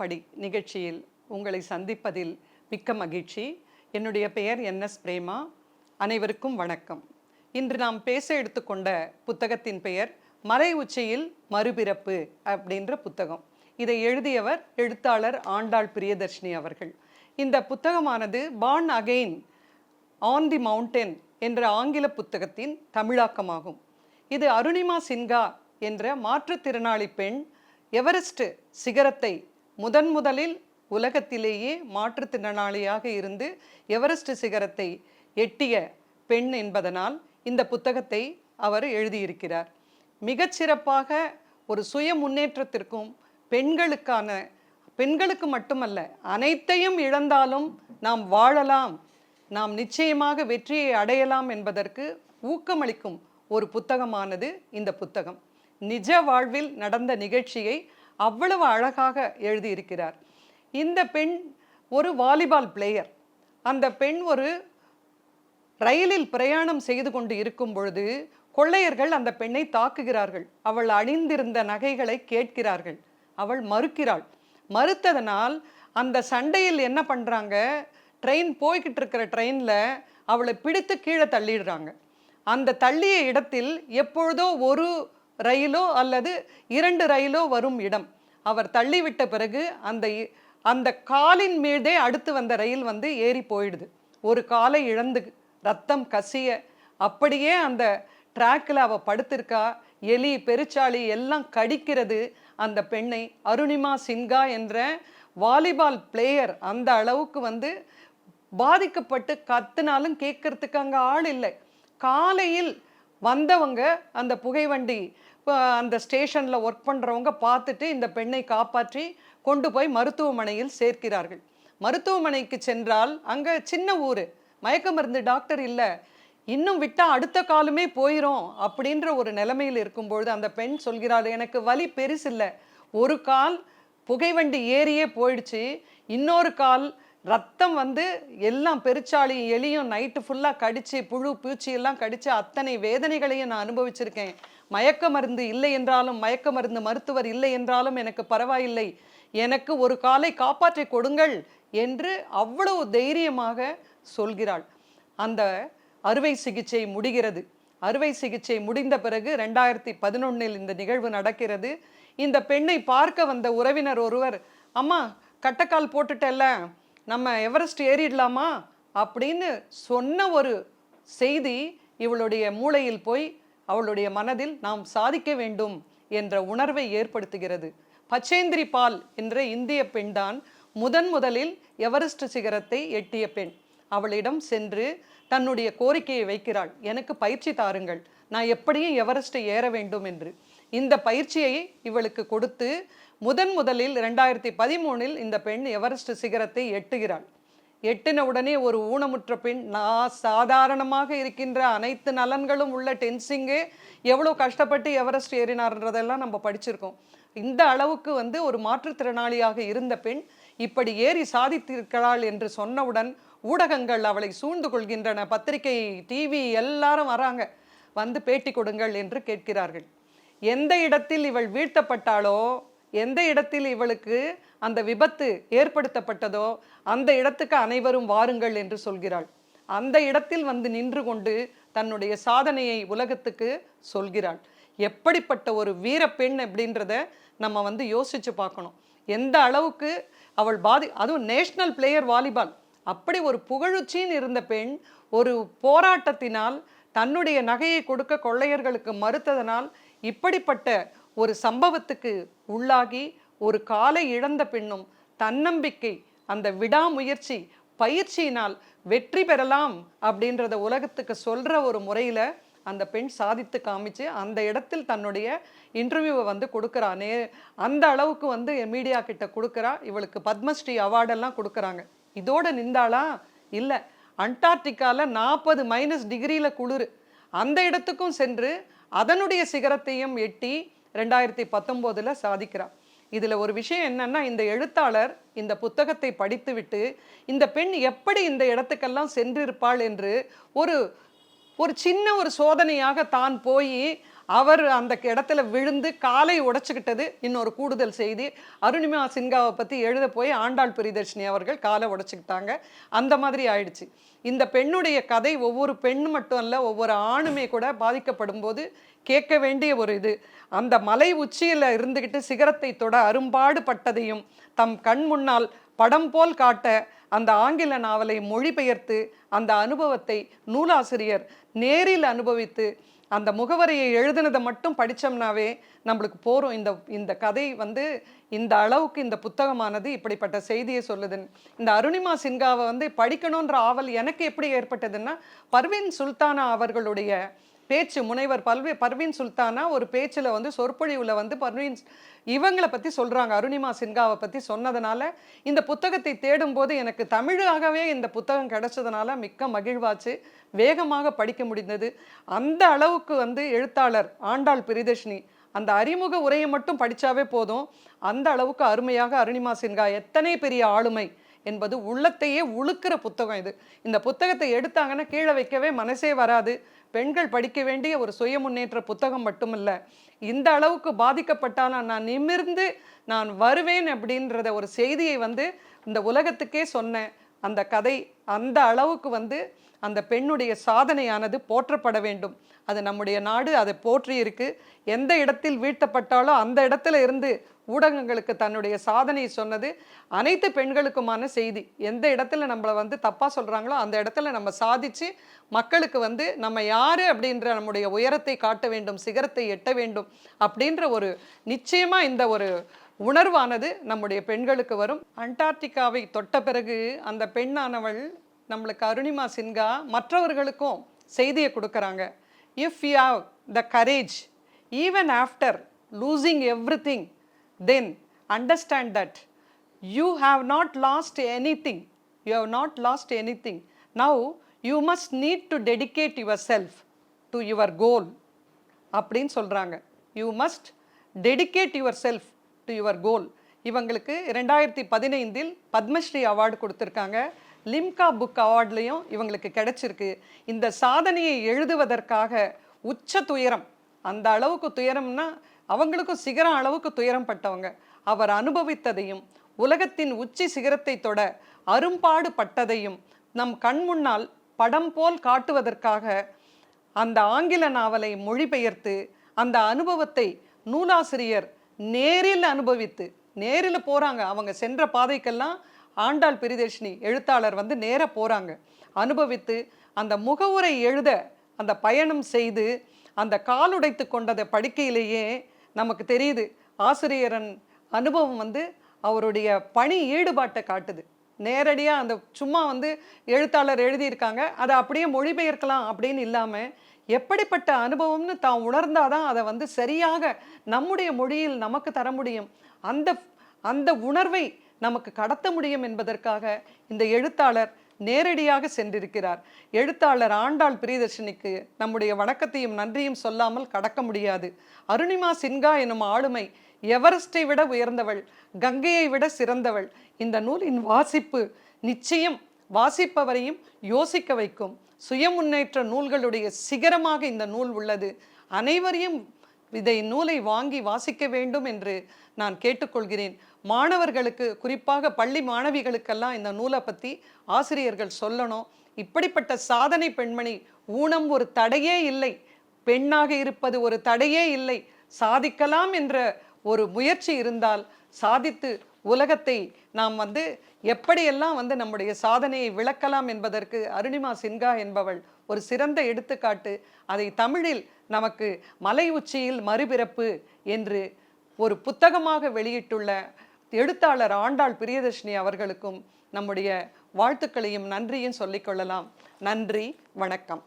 படி நிகழ்ச்சியில் உங்களை சந்திப்பதில் மிக்க மகிழ்ச்சி. என்னுடைய பெயர் என்எஸ் பிரேமா. அனைவருக்கும் வணக்கம். இன்று நாம் பேச எடுத்துக்கொண்ட புத்தகத்தின் பெயர் மலை உச்சியில் மறுபிறப்பு அப்படின்ற புத்தகம். இதை எழுதியவர் எழுத்தாளர் ஆண்டாள் பிரியதர்ஷினி அவர்கள். இந்த புத்தகமானது born again on the mountain என்ற ஆங்கில புத்தகத்தின் தமிழாக்கமாகும். இது அருணிமா சின்ஹா என்ற மாற்றுத்திறனாளி பெண் எவரெஸ்ட் சிகரத்தை முதலில் உலகத்திலேயே மாற்றுத்திறனாளியாக இருந்து எவரெஸ்ட் சிகரத்தை எட்டிய பெண் என்பதனால் இந்த புத்தகத்தை அவர் எழுதியிருக்கிறார். மிகச்சிறப்பாக ஒரு சுய முன்னேற்றத்திற்கும் பெண்களுக்கு மட்டுமல்ல, அனைத்தையும் இழந்தாலும் நாம் வாழலாம், நாம் நிச்சயமாக வெற்றியை அடையலாம் என்பதற்கு ஊக்கமளிக்கும் ஒரு புத்தகமானது இந்த புத்தகம். நிஜ வாழ்வில் நடந்த நிகழ்ச்சியை அவ்வளவு அழகாக எழுதியிருக்கிறார். இந்த பெண் ஒரு வாலிபால் பிளேயர். அந்த பெண் ஒரு ரயிலில் பிரயாணம் செய்து கொண்டு இருக்கும் பொழுது கொள்ளையர்கள் அந்த பெண்ணை தாக்குகிறார்கள். அவள் அணிந்திருந்த நகைகளை கேட்கிறார்கள். அவள் மறுக்கிறாள். மறுத்ததனால் அந்த சண்டையில் என்ன பண்ணுறாங்க, ட்ரெயின் போய்கிட்டு இருக்கிற ட்ரெயினில் அவளை பிடித்து கீழே தள்ளிடுறாங்க. அந்த தள்ளிய இடத்தில் எப்பொழுதோ ஒரு ரயிலோ அல்லது 2 ரயிலோ வரும் இடம். அவர் தள்ளிவிட்ட பிறகு அந்த காலின் மீதே அடுத்து வந்த ரயில் வந்து ஏறி போயிடுது. ஒரு காலை இழந்து ரத்தம் கசிய அப்படியே அந்த ட்ராக்கில் அவள் படுத்திருக்கா. எலி பெருச்சாளி எல்லாம் கடிக்கிறது அந்த பெண்ணை. அருணிமா சின்ஹா என்ற வாலிபால் பிளேயர் அந்த அளவுக்கு வந்து பாதிக்கப்பட்டு கத்துனாலும் கேட்கறதுக்கு அங்கே ஆள் இல்லை. காலையில் வந்தவங்க அந்த புகைவண்டி அந்த ஸ்டேஷனில் ஒர்க் பண்ணுறவங்க பார்த்துட்டு இந்த பெண்ணை காப்பாற்றி கொண்டு போய் மருத்துவமனையில் சேர்க்கிறார்கள். மருத்துவமனைக்கு சென்றால் அங்கே சின்ன ஊர், மயக்க மருந்து டாக்டர் இல்லை, இன்னும் விட்டால் அடுத்த காலுமே போயிடும் அப்படின்ற ஒரு நிலைமையில் இருக்கும்பொழுது அந்த பெண் சொல்கிறாள், எனக்கு வலி பெருசில்லை, ஒரு கால் புகைவண்டி ஏறியே போயிடுச்சு, இன்னொரு கால் ரத்தம் வந்து எல்லாம் பெருச்சாளி எலியும் நைட்டு ஃபுல்லாக கடித்து புழு பூச்சி எல்லாம் கடித்து அத்தனை வேதனைகளையும் நான் அனுபவிச்சிருக்கேன். மயக்க மருந்து இல்லை என்றாலும், மயக்க மருந்து மருத்துவர் இல்லை என்றாலும் எனக்கு பரவாயில்லை, எனக்கு ஒரு காலை காப்பாற்றி கொடுங்கள் என்று அவ்வளவு தைரியமாக சொல்கிறாள். அந்த அறுவை சிகிச்சை முடிகிறது. அறுவை சிகிச்சை முடிந்த பிறகு 2011 இந்த நிகழ்வு நடக்கிறது. இந்த பெண்ணை பார்க்க வந்த உறவினர் ஒருவர், அம்மா கட்டக்கால் போட்டுட்டல்ல, நம்ம எவரெஸ்ட் ஏறிடலாமா அப்படின்னு சொன்ன ஒரு செய்தி இவளுடைய மூளையில் போய் அவளுடைய மனதில் நாம் சாதிக்க வேண்டும் என்ற உணர்வை ஏற்படுத்துகிறது. பச்சேந்திரி பால் என்ற இந்திய பெண்தான் முதலில் எவரெஸ்ட் சிகரத்தை எட்டிய பெண். அவளிடம் சென்று தன்னுடைய கோரிக்கையை வைக்கிறாள், எனக்கு பயிற்சி தாருங்கள், நான் எப்படியும் எவரெஸ்ட்டை ஏற வேண்டும் என்று. இந்த பயிற்சியை இவளுக்கு கொடுத்து முதலில் 2013 இந்த பெண் எவரெஸ்ட் சிகரத்தை எட்டுகிறாள். எட்டின உடனே ஒரு ஊனமுற்ற பெண், நான் சாதாரணமாக இருக்கின்ற அனைத்து நலன்களும் உள்ள டென்சிங்கே எவ்வளோ கஷ்டப்பட்டு எவரெஸ்ட் ஏறினார்ன்றதெல்லாம் நம்ம படிச்சிருக்கோம். இந்த அளவுக்கு வந்து ஒரு மாற்றுத்திறனாளியாக இருந்த பெண் இப்படி ஏறி சாதித்திருக்கிறாள் என்று சொன்னவுடன் ஊடகங்கள் அவளை சூழ்ந்து கொள்கின்றன. பத்திரிகை, டிவி எல்லாரும் வராங்க, வந்து பேட்டி கொடுங்கள் என்று கேட்கிறார்கள். எந்த இடத்தில் இவள் வீழ்த்தப்பட்டாளோ, எந்த இடத்தில் இவளுக்கு அந்த விபத்து ஏற்படுத்தப்பட்டதோ அந்த இடத்துக்கு அனைவரும் வாருங்கள் என்று சொல்கிறாள். அந்த இடத்தில் வந்து நின்று கொண்டு தன்னுடைய சாதனையை உலகத்துக்கு சொல்கிறாள். எப்படிப்பட்ட ஒரு வீரப்பெண் அப்படின்றத நம்ம வந்து யோசிச்சு பார்க்கணும். எந்த அளவுக்கு அவள் அதுவும் நேஷனல் பிளேயர் வாலிபால், அப்படி ஒரு புகழுச்சின்னு இருந்த பெண் ஒரு போராட்டத்தினால் தன்னுடைய நகையை கொடுக்க கொள்ளையர்களுக்கு மறுத்ததனால் இப்படிப்பட்ட ஒரு சம்பவத்துக்கு உள்ளாகி ஒரு காலை இழந்த பெண்ணும் தன்னம்பிக்கை, அந்த விடாமுயற்சி, பயிற்சியினால் வெற்றி பெறலாம் அப்படின்றத உலகத்துக்கு சொல்கிற ஒரு முறையில் அந்த பெண் சாதித்து காமிச்சு அந்த இடத்தில் தன்னுடைய இன்டர்வியூவை வந்து கொடுக்குறா. அந்த அளவுக்கு வந்து மீடியா கிட்ட கொடுக்குறா. இவளுக்கு பத்மஸ்ரீ அவார்டெல்லாம் கொடுக்குறாங்க. இதோட நின்றாளா? இல்லை, அண்டார்டிகாவில் 40 -டிகிரியில் குளிர், அந்த இடத்துக்கும் சென்று அதனுடைய சிகரத்தையும் எட்டி 2019 சாதிக்கிறார். இதில் ஒரு விஷயம் என்னன்னா, இந்த எழுத்தாளர் இந்த புத்தகத்தை படித்துவிட்டு இந்த பெண் எப்படி இந்த இடத்துக்கெல்லாம் சென்றிருப்பாள் என்று ஒரு சின்ன ஒரு சோதனையாக தான் போய் அவர் அந்த இடத்துல விழுந்து காலை உடைச்சுக்கிட்டது இன்னொரு கூடுதல் செய்தி. அருணிமா சின்ஹாவை பற்றி எழுத போய் ஆண்டாள் பிரியதர்ஷினி அவர்கள் காலை உடைச்சிக்கிட்டாங்க. அந்த மாதிரி ஆயிடுச்சு. இந்த பெண்ணுடைய கதை ஒவ்வொரு பெண்ணு மட்டும் அல்ல, ஒவ்வொரு ஆணுமே கூட பாதிக்கப்படும் போது கேட்க வேண்டிய ஒரு இது. அந்த மலை உச்சியில் இருந்துக்கிட்டு சிகரத்தை தொட அரும்பாடு பட்டதையும் தம் கண் முன்னால் படம் போல் காட்ட அந்த ஆங்கில நாவலை மொழிபெயர்த்து அந்த அனுபவத்தை நூலாசிரியர் நேரில் அனுபவித்து அந்த முகவரியை எழுதுனதை மட்டும் படித்தோம்னாவே நம்மளுக்கு போகிறோம். இந்த கதை இந்த அளவுக்கு இந்த புத்தகமானது இப்படிப்பட்ட செய்தியை சொல்லுதுன்னு. இந்த அருணிமா சின்ஹாவை படிக்கணுன்ற ஆவல் எனக்கு எப்படி ஏற்பட்டதுன்னா, பர்வீன் சுல்தானா அவர்களுடைய பேச்சு, முனைவர் பர்வீன் சுல்தானா ஒரு பேச்சில் சொற்பொழிவில் பர்வீன் இவங்களை பற்றி சொல்கிறாங்க. அருணிமா சின்ஹாவை பற்றி சொன்னதுனால இந்த புத்தகத்தை தேடும்போது எனக்கு தமிழாகவே இந்த புத்தகம் கிடைச்சதுனால மிக்க மகிழ்வாச்சு. வேகமாக படிக்க முடிந்தது. அந்த அளவுக்கு எழுத்தாளர் ஆண்டாள் பிரியதர்ஷினி அந்த அறிமுக உரையை மட்டும் படித்தாவே போதும். அந்த அளவுக்கு அருமையாக அருணிமா சின்ஹா எத்தனை பெரிய ஆளுமை என்பது உள்ளத்தையே உழுக்கிற புத்தகம் இது. இந்த புத்தகத்தை எடுத்தாங்கன்னா கீழே வைக்கவே மனசே வராது. பெண்கள் படிக்க வேண்டிய ஒரு சுய முன்னேற்ற புத்தகம் மட்டுமில்ல, இந்த அளவுக்கு பாதிக்கப்பட்டாலும் நான் நிமிர்ந்து நான் வருவேன் அப்படின்றத ஒரு செய்தியை இந்த உலகத்துக்கே சொன்ன அந்த கதை அந்த அளவுக்கு அந்த பெண்ணுடைய சாதனையானது போற்றப்பட வேண்டும். அது நம்முடைய நாடு அதை போற்றி இருக்கு. எந்த இடத்தில் வீழ்த்தப்பட்டாலும் அந்த இடத்துல இருந்து ஊடகங்களுக்கு தன்னுடைய சாதனையை சொன்னது அனைத்து பெண்களுக்குமான செய்தி. எந்த இடத்துல நம்மளை தப்பாக சொல்கிறாங்களோ அந்த இடத்துல நம்ம சாதித்து மக்களுக்கு நம்ம யார் அப்படின்ற நம்முடைய உயரத்தை காட்ட வேண்டும், சிகரத்தை எட்ட வேண்டும் அப்படின்ற ஒரு நிச்சயமாக இந்த ஒரு உணர்வானது நம்முடைய பெண்களுக்கு வரும். அண்டார்டிகாவை தொட்ட பிறகு அந்த பெண்ணானவள் நம்மளுக்கு அருணிமா சின்ஹா மற்றவர்களுக்கும் செய்தியை கொடுக்குறாங்க. If you have the courage even after losing everything, then understand that you have not lost anything. You have not lost anything. Now you must need to dedicate yourself to your goal. அப்படின்னு சொல்கிறாங்க. You must dedicate yourself to your goal. இவங்களுக்கு 2015 Padmashri award கொடுத்துருக்காங்க. Limca book அவார்ட்லேயும் இவங்களுக்கு கிடைச்சிருக்கு. இந்த சாதனையை எழுதுவதற்காக உச்ச துயரம், அந்த அளவுக்கு துயரம்னா அவங்களுக்கும் சிகரம் அளவுக்கு துயரம் பட்டவங்க, அவர் அனுபவித்ததையும் உலகத்தின் உச்சி சிகரத்தை தொட அரும்பாடு பட்டதையும் நம் கண் முன்னால் படம் போல் காட்டுவதற்காக அந்த ஆங்கில நாவலை மொழிபெயர்த்து அந்த அனுபவத்தை நூலாசிரியர் நேரில் அனுபவித்து நேரில் போகிறாங்க. அவங்க சென்ற பாதைக்கெல்லாம் ஆண்டாள் பிரியதர்ஷினி எழுத்தாளர் நேர போகிறாங்க. அனுபவித்து அந்த முகவுரை எழுத அந்த பயணம் செய்து அந்த காலுடைத்து கொண்டதை படிக்கையிலேயே நமக்கு தெரியுது ஆசிரியரன் அனுபவம் அவருடைய பணி ஈடுபாட்டை காட்டுது. நேரடியாக அந்த சும்மா எழுத்தாளர் எழுதியிருக்காங்க அதை அப்படியே மொழிபெயர்க்கலாம் அப்படின்னு இல்லாமல் எப்படிப்பட்ட அனுபவம்னு தான் உணர்ந்தாதான் அதை சரியாக நம்முடைய மொழியில் நமக்கு தர முடியும், அந்த அந்த உணர்வை நமக்கு கடத்த முடியும் என்பதற்காக இந்த எழுத்தாளர் நேரடியாக சென்றிருக்கிறார். எழுத்தாளர் ஆண்டாள் பிரியதர்ஷினிக்கு நம்முடைய வணக்கத்தையும் நன்றியும் சொல்லாமல் கடக்க முடியாது. அருணிமா சின்ஹா எனும் ஆளுமை எவரெஸ்டை விட உயர்ந்தவள், கங்கையை விட சிறந்தவள். இந்த நூலின் வாசிப்பு நிச்சயம் வாசிப்பவரையும் யோசிக்க வைக்கும். சுய முன்னேற்ற நூல்களுடைய சிகரமாக இந்த நூல் உள்ளது. அனைவரையும் நூலை வாங்கி வாசிக்க வேண்டும் என்று நான் கேட்டுக்கொள்கிறேன். மாணவர்களுக்கு, குறிப்பாக பள்ளி மாணவிகளுக்கெல்லாம் இந்த நூலை பற்றி ஆசிரியர்கள் சொல்லணும். இப்படிப்பட்ட சாதனை பெண்மணி, ஊனம் ஒரு தடையே இல்லை, பெண்ணாக இருப்பது ஒரு தடையே இல்லை, சாதிக்கலாம் என்ற ஒரு முயற்சி இருந்தால் சாதித்து உலகத்தை நாம் எப்படியெல்லாம் நம்முடைய சாதனையை விளக்கலாம் என்பதற்கு அருணிமா சின்ஹா என்பவள் ஒரு சிறந்த எடுத்துக்காட்டு. அதை தமிழில் நமக்கு மலை உச்சியில் மறுபிறப்பு என்று ஒரு புத்தகமாக வெளியிட்டுள்ள எழுத்தாளர் ஆண்டாள் பிரியதர்ஷினி அவர்களுக்கும் நம்முடைய வாழ்த்துக்களையும் நன்றியும் சொல்லிக்கொள்ளலாம். நன்றி, வணக்கம்.